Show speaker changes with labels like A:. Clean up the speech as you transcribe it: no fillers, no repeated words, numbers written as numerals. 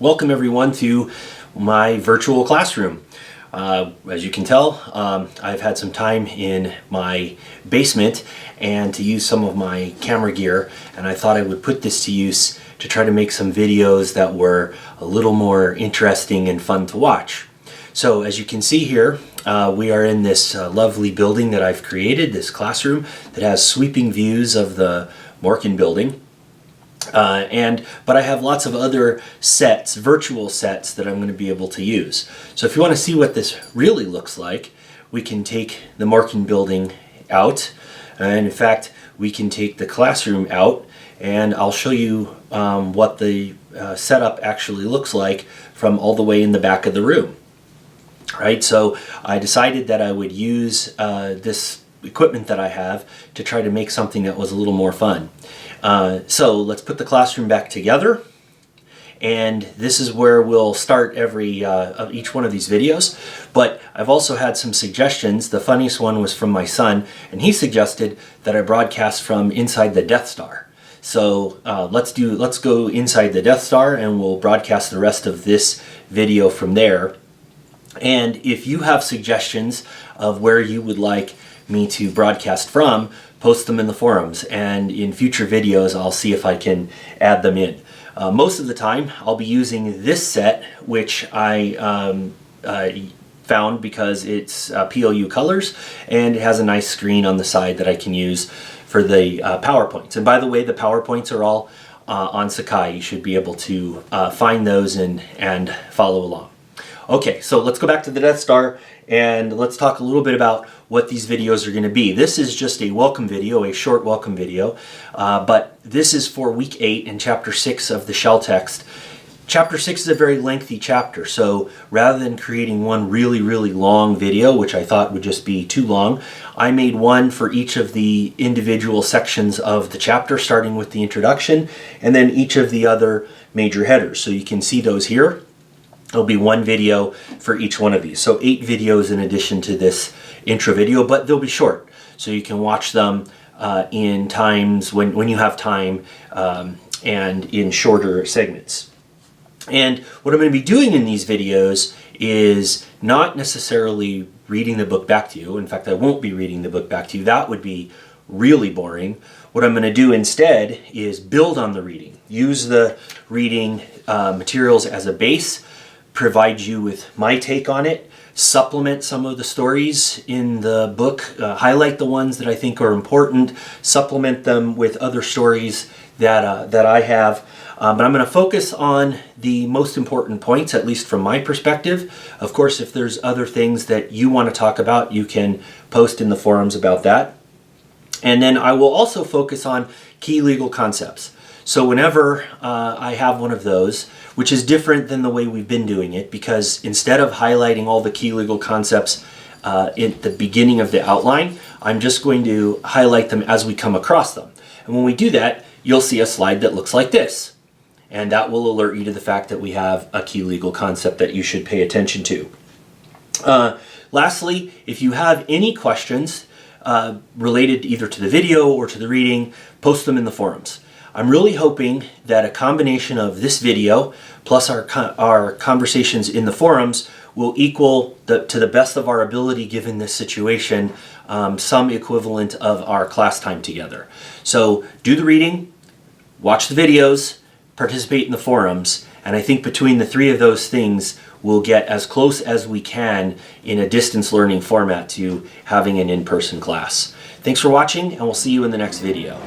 A: Welcome everyone to my virtual classroom. As you can tell, I've had some time in my basement and to use some of my camera gear, and I thought I would put this to use to try to make some videos that were a little more interesting and fun to watch. So as you can see here, we are in this lovely building that I've created, this classroom that has sweeping views of the Morkin building. But I have lots of other sets, virtual sets, that I'm going to be able to use. So if you want to see what this really looks like, we can take the Morkin building out, and in fact we can take the classroom out, and I'll show you what the setup actually looks like from all the way in the back of the room. Right, so I decided that I would use this equipment that I have to try to make something that was a little more fun. So let's put the classroom back together, and this is where we'll start each one of these videos. But I've also had some suggestions. The funniest one was from my son, and he suggested that I broadcast from inside the Death Star. So let's go inside the Death Star, and we'll broadcast the rest of this video from there. And if you have suggestions of where you would like me to broadcast from, post them in the forums, and in future videos I'll see if I can add them in. Most of the time I'll be using this set, which I found because it's PLU colors, and it has a nice screen on the side that I can use for the PowerPoints. And by the way, the PowerPoints are all on Sakai. You should be able to find those and follow along. Okay, so let's go back to the Death Star and let's talk a little bit about what these videos are going to be. This is just a welcome video, a short welcome video, but this is for week 8 and chapter 6 of the shell text. Chapter 6 is a very lengthy chapter, so rather than creating one really long video, which I thought would just be too long, I made one for each of the individual sections of the chapter, starting with the introduction and then each of the other major headers. So you can see those here. There'll be one video for each one of these. So 8 videos in addition to this intro video, but they'll be short. So you can watch them in times when you have time, and in shorter segments. And what I'm going to be doing in these videos is not necessarily reading the book back to you. In fact, I won't be reading the book back to you. That would be really boring. What I'm going to do instead is build on the reading. Use the reading materials as a base, provide you with my take on it, supplement some of the stories in the book, highlight the ones that I think are important, supplement them with other stories that I have. But I'm going to focus on the most important points, at least from my perspective. Of course, if there's other things that you want to talk about, you can post in the forums about that. And then I will also focus on key legal concepts. So whenever I have one of those, which is different than the way we've been doing it, because instead of highlighting all the key legal concepts at the beginning of the outline, I'm just going to highlight them as we come across them. And when we do that, you'll see a slide that looks like this. And that will alert you to the fact that we have a key legal concept that you should pay attention to. Lastly, if you have any questions related either to the video or to the reading, post them in the forums. I'm really hoping that a combination of this video plus our conversations in the forums will equal, to the best of our ability given this situation, some equivalent of our class time together. So do the reading, watch the videos, participate in the forums, and I think between the 3 of those things we'll get as close as we can in a distance learning format to having an in-person class. Thanks for watching, and we'll see you in the next video.